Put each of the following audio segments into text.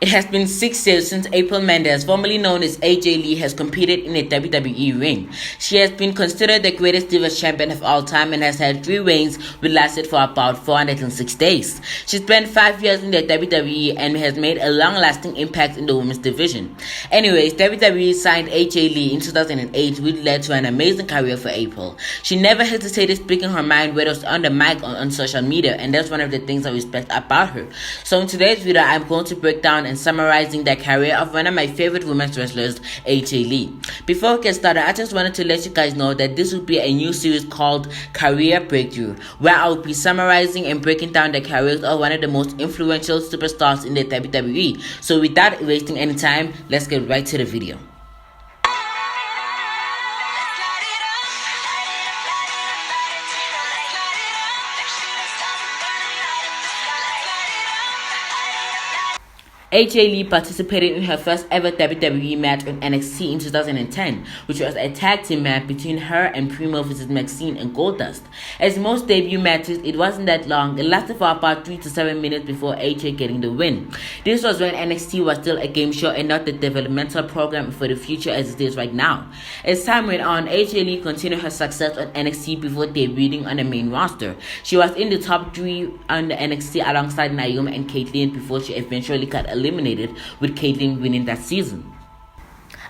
It has been 6 years since April Mendez, formerly known as AJ Lee, has competed in a WWE ring. She has been considered the greatest Divas champion of all time and has had 3 reigns which lasted for about 406 days. She spent 5 years in the WWE and has made a long-lasting impact in the women's division. Anyways, WWE signed AJ Lee in 2008, which led to an amazing career for April. She never hesitated speaking her mind, whether it was on the mic or on social media, and that's one of the things I respect about her. So in today's video, I'm going to break down and summarizing the career of one of my favorite women's wrestlers, AJ Lee. Before we get started, I just wanted to let you guys know that this will be a new series called Career Breakthrough, where I will be summarizing and breaking down the careers of one of the most influential superstars in the WWE. So without wasting any time, let's get right to the video. AJ Lee participated in her first ever WWE match on NXT in 2010, which was a tag team match between her and Primo vs. Maxine and Goldust. As most debut matches, it wasn't that long. It lasted for about 3 to 7 minutes before AJ getting the win. This was when NXT was still a game show and not the developmental program for the future as it is right now. As time went on, AJ Lee continued her success on NXT before debuting on the main roster. She was in the top 3 on the NXT alongside Naomi and Caitlyn before she eventually got eliminated, with Caitlyn winning that season.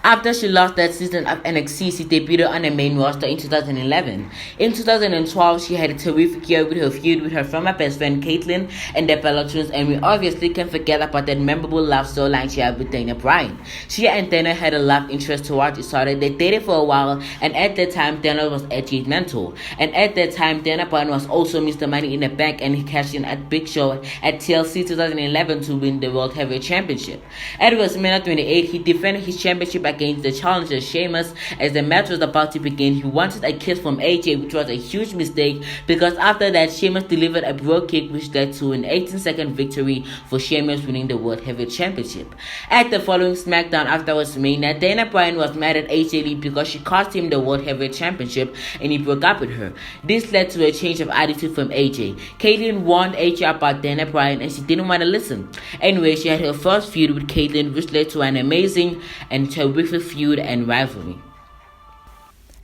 After she lost that season of NXT, she debuted on the main roster in 2011. In 2012, she had a terrific year with her feud with her former best friend Caitlyn and the Bella Twins, and we obviously can't forget about that memorable love storyline she had with Dana Bryan. She and Dana had a love interest towards each other. They dated for a while, and at that time, Dana was AJ's mentor. And at that time, Dana Bryan was also Mr. Money in the Bank, and he cashed in at Big Show at TLC 2011 to win the World Heavyweight Championship. At WrestleMania 28, he defended his championship against the challenger Sheamus. As the match was about to begin, he wanted a kiss from AJ, which was a huge mistake because after that, Sheamus delivered a brogue kick which led to an 18-second victory for Sheamus, winning the World Heavyweight Championship. At the following SmackDown after WrestleMania, Dana Bryan was mad at AJ Lee because she cost him the World Heavyweight Championship and he broke up with her. This led to a change of attitude from AJ. Caitlyn warned AJ about Dana Bryan and she didn't want to listen. Anyway, she had her first feud with Caitlyn, which led to an amazing and terrific feud and rivalry.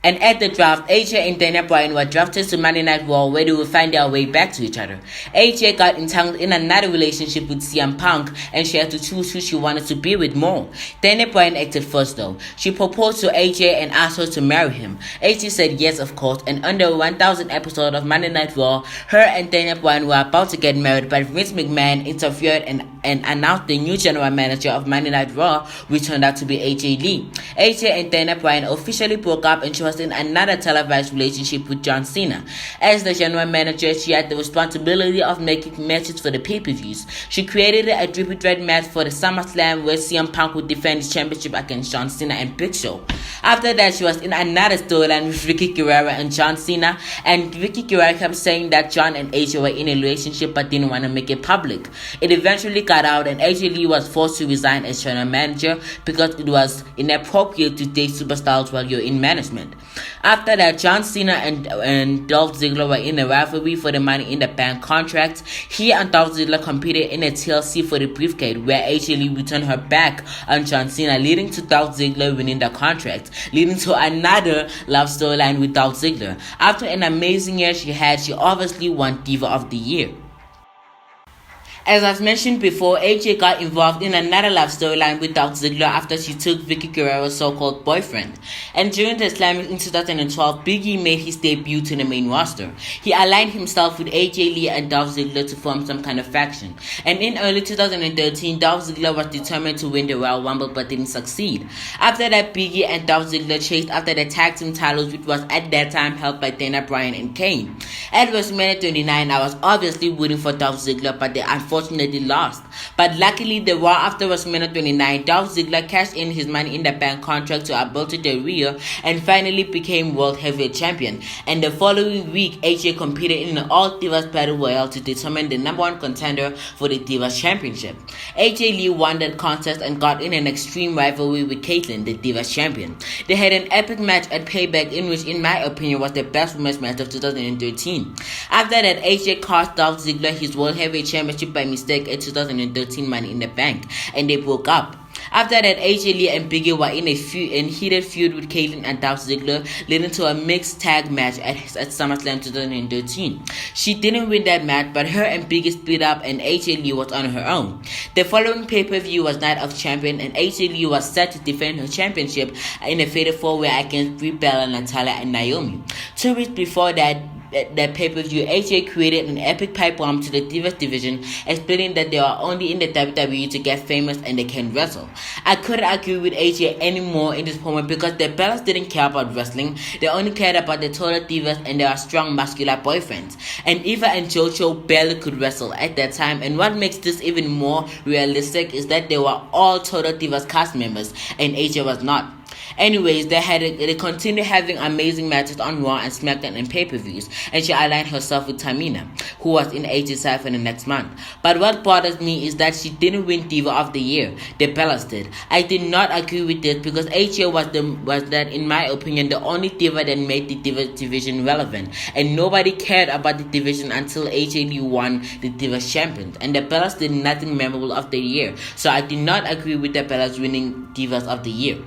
And at the draft, AJ and Dana Bryan were drafted to Monday Night Raw, where they would find their way back to each other. AJ got entangled in another relationship with CM Punk, and she had to choose who she wanted to be with more. Dana Bryan acted first though. She proposed to AJ and asked her to marry him. AJ said yes, of course, and on the 1000th episode of Monday Night Raw, her and Dana Bryan were about to get married, but Vince McMahon interfered and announced the new general manager of Monday Night Raw, which turned out to be AJ Lee. AJ and Dana Bryan officially broke up, and she was in another televised relationship with John Cena. As the general manager, she had the responsibility of making matches for the pay-per-views. She created a triple threat match for the SummerSlam where CM Punk would defend his championship against John Cena and Big Show. After that, she was in another storyline with Vicky Guerrero and John Cena, and Vicky Guerrero kept saying that John and AJ were in a relationship but didn't want to make it public. It eventually got out, and AJ Lee was forced to resign as general manager because it was inappropriate to date superstars while you're in management. After that, John Cena and Dolph Ziggler were in a rivalry for the Money in the Bank contract. He and Dolph Ziggler competed in a TLC for the briefcase, where AJ Lee returned her back on John Cena, leading to Dolph Ziggler winning the contract, leading to another love storyline with Dolph Ziggler. After an amazing year she had, she obviously won Diva of the Year. As I've mentioned before, AJ got involved in another love storyline with Dolph Ziggler after she took Vicky Guerrero's so-called boyfriend. And during the Slam in 2012, Big E made his debut to the main roster. He aligned himself with AJ Lee and Dolph Ziggler to form some kind of faction. And in early 2013, Dolph Ziggler was determined to win the Royal Rumble but didn't succeed. After that, Big E and Dolph Ziggler chased after the tag team titles, which was at that time held by Dana Bryan and Kane. At WrestleMania 29, I was obviously rooting for Dolph Ziggler, but they unfortunately lost. But luckily, the Raw after WrestleMania 29, Dolph Ziggler cashed in his Money in the Bank contract to Alberto Del Rio and finally became World Heavyweight Champion. And the following week, AJ competed in an All Divas Battle Royale to determine the #1 contender for the Divas Championship. AJ Lee won that contest and got in an extreme rivalry with Caitlyn, the Divas Champion. They had an epic match at Payback, in which, in my opinion, was the best women's match of 2013. After that, AJ cost Dolph Ziggler his World Heavyweight Championship by by mistake at 2013 Money in the Bank, and they broke up. After that, AJ Lee and Biggie were in a heated feud with Caitlyn and Dolph Ziggler, leading to a mixed tag match at SummerSlam 2013. She didn't win that match, but her and Biggie split up and AJ Lee was on her own. The following pay-per-view was Night of Champions, and AJ Lee was set to defend her championship in a fatal four-way against Brie Bella, Natalya, and Naomi. 2 weeks before that pay-per-view, AJ created an epic pipe bomb to the Divas division, explaining that they are only in the WWE to get famous and they can wrestle. I couldn't agree with AJ anymore in this moment because the Bellas didn't care about wrestling. They only cared about the total Divas and their strong muscular boyfriends. And Eva and JoJo barely could wrestle at that time, and what makes this even more realistic is that they were all total Divas cast members and AJ was not. Anyways, they continued having amazing matches on Raw and SmackDown and pay-per-views, and she aligned herself with Tamina, who was in AJ's side for the next month. But what bothers me is that she didn't win Diva of the Year. The Bellas did. I did not agree with this because AJ was that, in my opinion, the only Diva that made the Diva division relevant, and nobody cared about the division until AJ Lee won the Divas Champions, and the Bellas did nothing memorable of the year. So I did not agree with the Bellas winning Divas of the Year.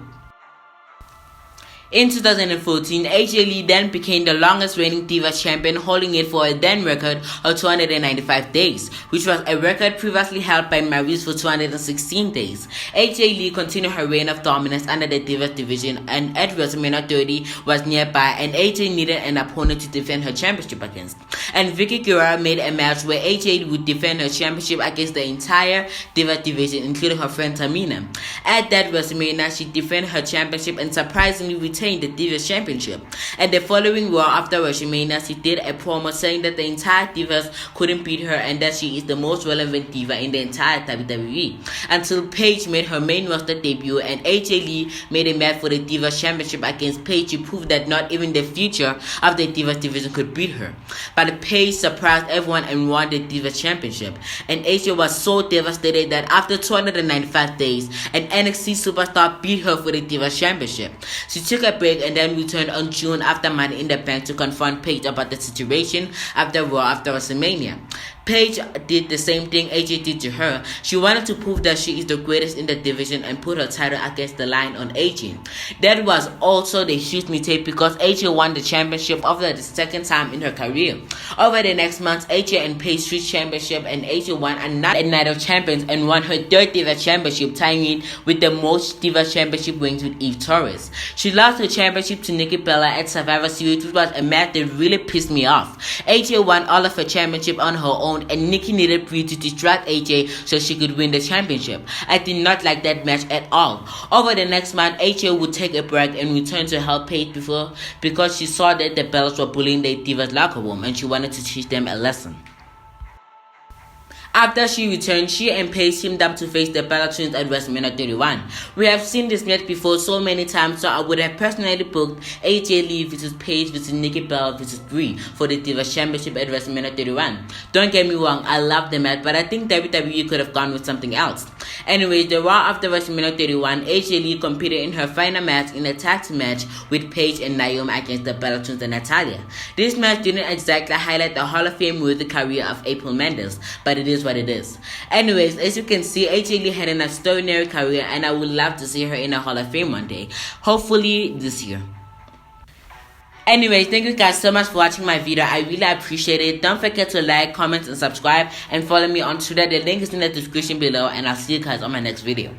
In 2014, AJ Lee then became the longest reigning Divas champion, holding it for a then record of 295 days, which was a record previously held by Maryse for 216 days. AJ Lee continued her reign of dominance under the Divas division, and at WrestleMania 30 was nearby, and AJ needed an opponent to defend her championship against. And Vicky Guerrero made a match where AJ would defend her championship against the entire Divas division, including her friend Tamina. At that WrestleMania, she defended her championship and surprisingly retained the Divas Championship. At the following Raw after WrestleMania, she did a promo saying that the entire Divas couldn't beat her and that she is the most relevant Diva in the entire WWE. Until Paige made her main roster debut and AJ Lee made a match for the Divas Championship against Paige to prove that not even the future of the Divas division could beat her. But Paige surprised everyone and won the Divas Championship. And AJ was so devastated that after 295 days, an NXT superstar beat her for the Divas Championship. She took a break and then returned on June after Money in the Bank to confront Paige about the situation after Raw after WrestleMania. Paige did the same thing AJ did to her. She wanted to prove that she is the greatest in the division and put her title against the line on AJ. That was also the huge mistake because AJ won the championship for the second time in her career. Over the next month, AJ and Paige switched championship and AJ won another Night of Champions and won her third Divas Championship, tying it with the most Divas Championship wins with Eve Torres. She lost her championship to Nikki Bella at Survivor Series, which was a match that really pissed me off. AJ won all of her championship on her own, and Nikki needed Brie to distract AJ so she could win the championship. I did not like that match at all. Over the next month, AJ would take a break and return to help Paige because she saw that the Bellas were bullying the Divas locker room and she wanted to teach them a lesson. After she returned, she and Paige teamed up to face the Bella Twins at WrestleMania 31. We have seen this match before so many times, so I would have personally booked AJ Lee vs Paige vs Nikki Bella vs Brie for the Divas Championship at WrestleMania 31. Don't get me wrong, I love the match, but I think WWE could have gone with something else. Anyways, the Raw after WrestleMania 31, AJ Lee competed in her final match in a tag team match with Paige and Naomi against the Bella Twins and Natalya. This match didn't exactly highlight the Hall of Fame worthy career of April Mendes, but it is what it is. Anyways, as you can see, AJ Lee had an extraordinary career and I would love to see her in a Hall of Fame one day. Hopefully this year. Anyways, thank you guys so much for watching my video. I really appreciate it. Don't forget to like, comment, and subscribe, and follow me on Twitter. The link is in the description below, and I'll see you guys on my next video.